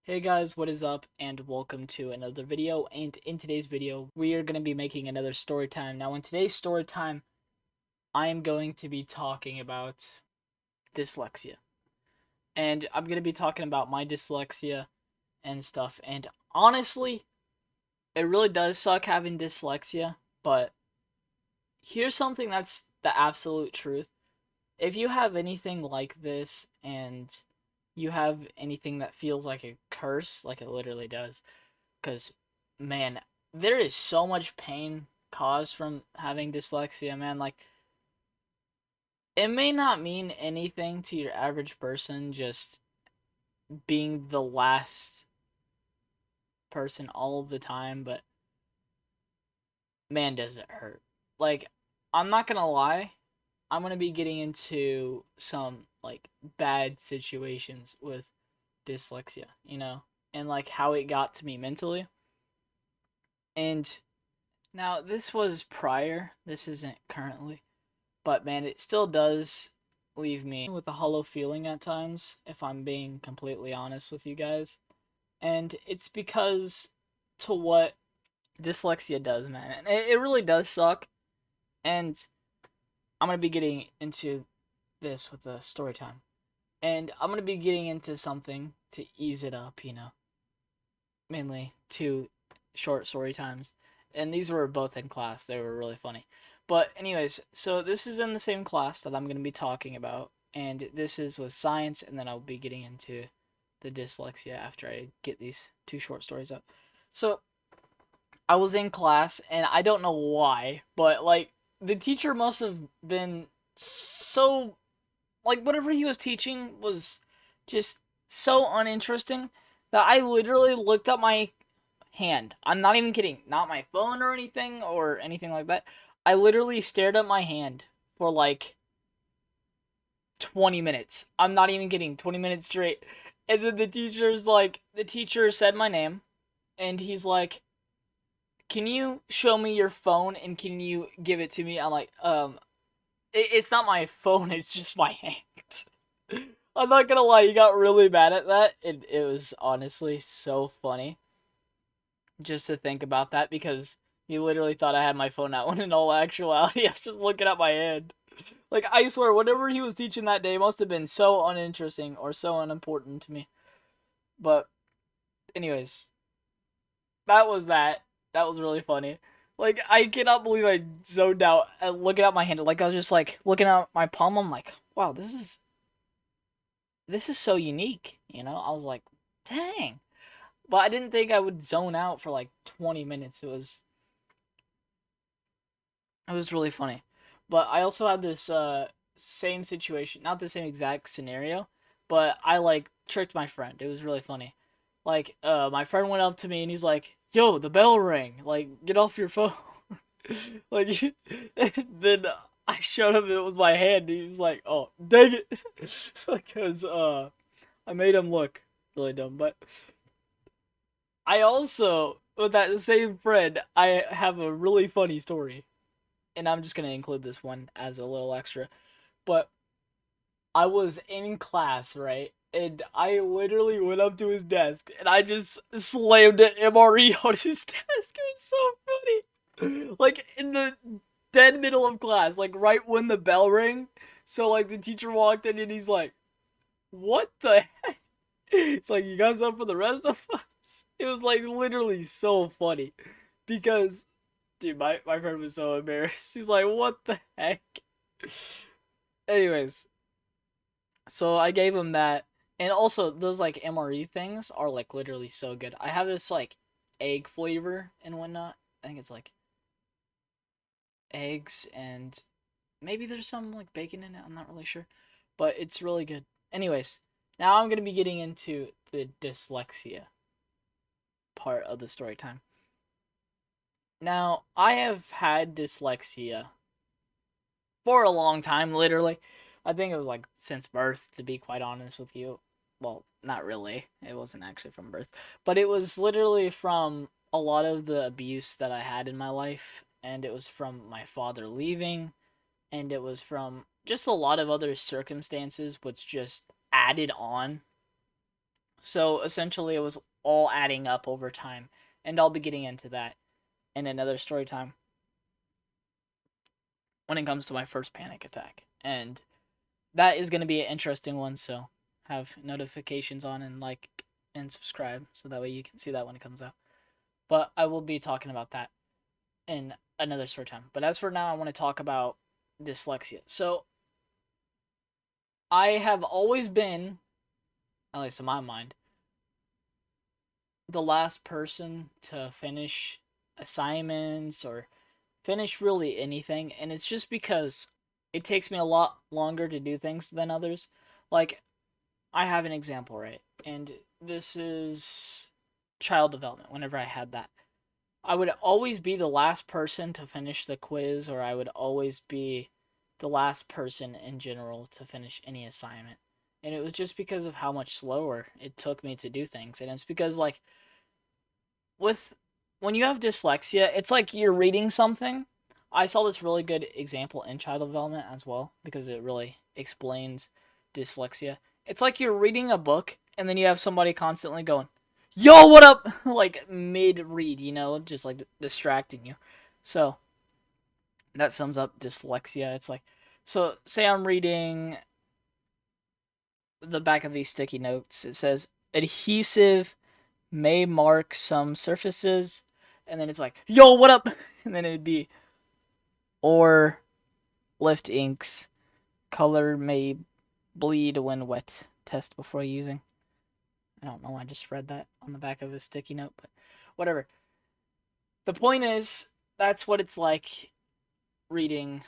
Hey guys, what is up, and welcome to another video. And in today's video, we are going to be making another story time. Now, in today's story time, I am going to be talking about dyslexia. And I'm going to be talking about my dyslexia and stuff. And honestly, it really does suck having dyslexia, but here's something that's the absolute truth. If you have anything like this and you have anything that feels like a curse, like it literally does, because man, there is so much pain caused from having dyslexia, man. Like, it may not mean anything to your average person, just being the last person all of the time, but man, does it hurt. Like, I'm not gonna lie, I'm gonna be getting into some like bad situations with dyslexia, and like how it got to me mentally. And now, this was prior, this isn't currently, but man, it still does leave me with a hollow feeling at times, if I'm being completely honest with you guys. And it's because to what dyslexia does, man. And it really does suck. And I'm going to be getting into this with the story time. And I'm going to be getting into something to ease it up, mainly two short story times. And these were both in class. They were really funny. But anyways, so this is in the same class that I'm going to be talking about, and this is with science, and then I'll be getting into the dyslexia after I get these two short stories up. So I was in class, and I don't know why, but like the teacher must have been so, like, whatever he was teaching was just so uninteresting that I literally looked at my hand. I'm not even kidding. Not my phone or anything like that. I literally stared at my hand for like 20 minutes. I'm not even kidding. 20 minutes straight. And then the teacher said my name, and he's like, "Can you show me your phone and can you give it to me?" I'm like, it's not my phone, it's just my hand. I'm not gonna lie, he got really mad at that. It was honestly so funny just to think about that, because he literally thought I had my phone out when in all actuality I was just looking at my hand. Like, I swear, whatever he was teaching that day must have been so uninteresting or so unimportant to me. But, anyways, that was that. That was really funny. Like, I cannot believe I zoned out and looking at my hand. Like, I was just like looking at my palm. I'm like, wow, this is so unique. I was like, dang. But I didn't think I would zone out for like 20 minutes. It was really funny. But I also had this same situation, not the same exact scenario, but I like tricked my friend. It was really funny. Like, my friend went up to me and he's like, "Yo, the bell rang. Like, get off your phone." Like, then I showed him it was my hand. And he was like, "Oh, dang it," because I made him look really dumb. But I also, with that same friend, I have a really funny story, and I'm just gonna include this one as a little extra. But I was in class, right? And I literally went up to his desk and I just slammed an MRE on his desk. It was so funny. Like, in the dead middle of class, like right when the bell rang. So like the teacher walked in and he's like, "What the heck?" It's like, "You guys up for the rest of us?" It was like literally so funny. Because dude, my friend was so embarrassed. He's like, "What the heck?" Anyways, so I gave him that. And also, those like MRE things are like literally so good. I have this like egg flavor and whatnot. I think it's like eggs and maybe there's some like bacon in it. I'm not really sure. But it's really good. Anyways, now I'm going to be getting into the dyslexia part of the story time. Now, I have had dyslexia for a long time, literally. I think it was like since birth, to be quite honest with you. Well, not really. It wasn't actually from birth, but it was literally from a lot of the abuse that I had in my life, and it was from my father leaving, and it was from just a lot of other circumstances which just added on. So essentially, it was all adding up over time, and I'll be getting into that in another story time when it comes to my first panic attack. And that is going to be an interesting one, so have notifications on and like and subscribe so that way you can see that when it comes out. But I will be talking about that in another story time. But as for now, I want to talk about dyslexia. So I have always been, at least in my mind, the last person to finish assignments or finish really anything, and it's just because it takes me a lot longer to do things than others. Like, I have an example, right? And this is child development. Whenever I had that, I would always be the last person to finish the quiz, or I would always be the last person in general to finish any assignment. And it was just because of how much slower it took me to do things. And it's because, like, with when you have dyslexia, it's like you're reading something. I saw this really good example in child development as well because it really explains dyslexia. It's like you're reading a book and then you have somebody constantly going, "Yo, what up?" like mid read, just like distracting you. So that sums up dyslexia. It's like, so say I'm reading the back of these sticky notes. It says adhesive may mark some surfaces, and then it's like, "Yo, what up?" and then it'd be, or lift inks, color may bleed when wet, test before using. I don't know, I just read that on the back of a sticky note, but whatever. The point is, that's what it's like reading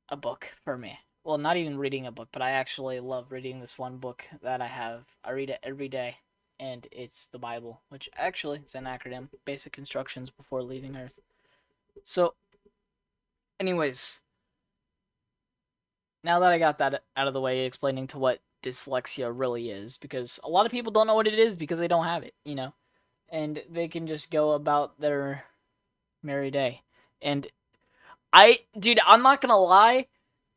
a book for me. Well, not even reading a book, but I actually love reading this one book that I have. I read it every day, and it's the Bible, which actually is an acronym, Basic Instructions Before Leaving Earth. So, anyways, now that I got that out of the way, explaining to what dyslexia really is, because a lot of people don't know what it is because they don't have it, and they can just go about their merry day. And dude, I'm not gonna lie,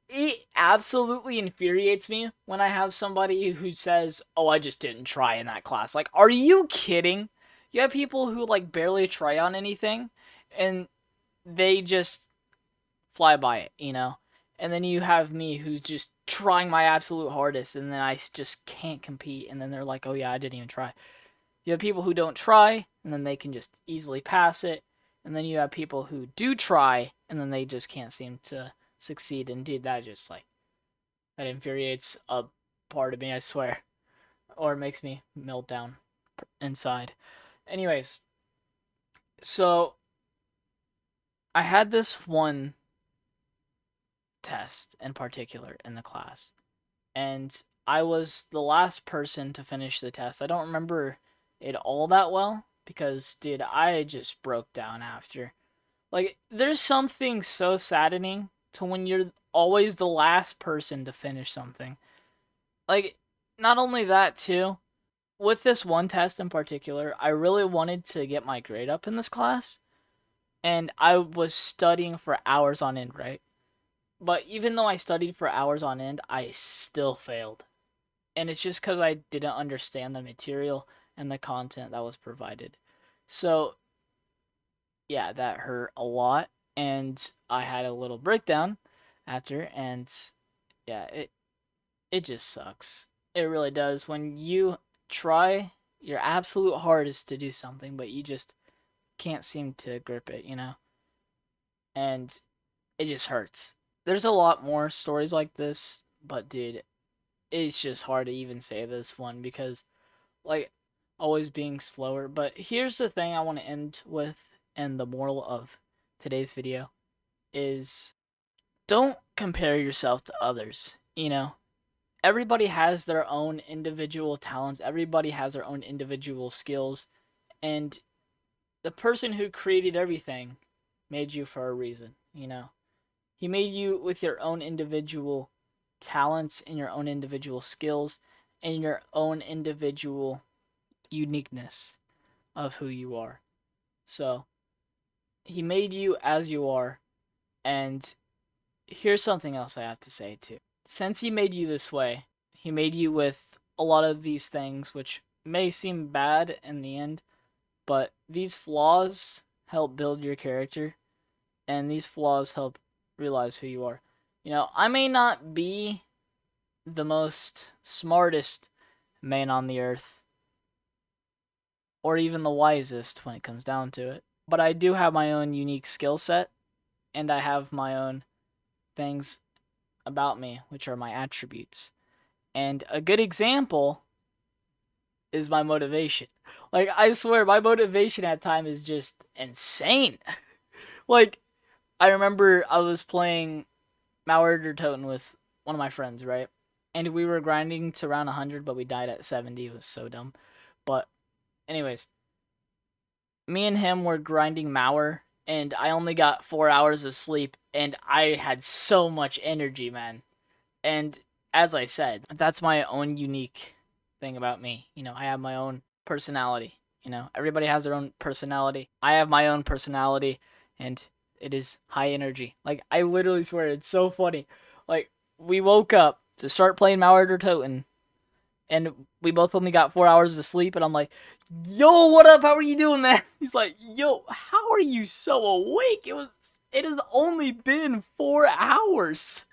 it absolutely infuriates me when I have somebody who says, "Oh, I just didn't try in that class." Like, are you kidding? You have people who like barely try on anything, and they just fly by it. And then you have me who's just trying my absolute hardest, and then I just can't compete, and then they're like, "Oh yeah, I didn't even try." You have people who don't try, and then they can just easily pass it, and then you have people who do try, and then they just can't seem to succeed. And dude, that just like, that infuriates a part of me, I swear, or it makes me melt down inside. Anyways, so I had this one test in particular in the class, and I was the last person to finish the test. I don't remember it all that well because, dude, I just broke down after. Like, there's something so saddening to when you're always the last person to finish something. Like, not only that, too, with this one test in particular, I really wanted to get my grade up in this class, and I was studying for hours on end, right? But even though I studied for hours on end, I still failed. And it's just because I didn't understand the material and the content that was provided. So, yeah, that hurt a lot. And I had a little breakdown after. And yeah, it just sucks. It really does. When you try your absolute hardest to do something, but you just can't seem to grip it. And it just hurts. There's a lot more stories like this, but dude, it's just hard to even say this one because, like, always being slower. But here's the thing I want to end with, and the moral of today's video is, don't compare yourself to others. Everybody has their own individual talents, everybody has their own individual skills, and the person who created everything made you for a reason. He made you with your own individual talents and your own individual skills and your own individual uniqueness of who you are. So, he made you as you are, and here's something else I have to say too. Since he made you this way, he made you with a lot of these things, which may seem bad in the end, but these flaws help build your character, and these flaws help realize who you are. You know, I may not be the most smartest man on the earth, or even the wisest when it comes down to it, but I do have my own unique skill set, and I have my own things about me, which are my attributes. And a good example is my motivation. Like, I swear, my motivation at times is just insane. Like, I remember I was playing Mauer der Toten with one of my friends, right? And we were grinding to around 100, but we died at 70. It was so dumb. But, anyways, me and him were grinding Mauer, and I only got 4 hours of sleep, and I had so much energy, man. And as I said, that's my own unique thing about me. You know, I have my own personality. You know, everybody has their own personality. I have my own personality, and it is high energy. Like, I literally swear, it's so funny. Like, we woke up to start playing Mauer der Toten, and we both only got 4 hours of sleep, and I'm like, yo, what up? How are you doing, man? He's like, yo, how are you so awake? It has only been 4 hours.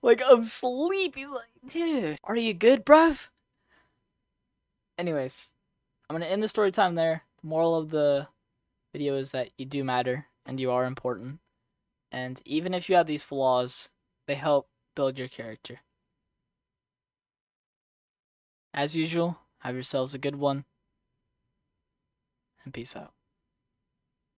Like, of sleep. He's like, dude, are you good, bruv? Anyways, I'm gonna end the story time there. The moral of the video is that you do matter and you are important. And even if you have these flaws, they help build your character. As usual, have yourselves a good one, and peace out.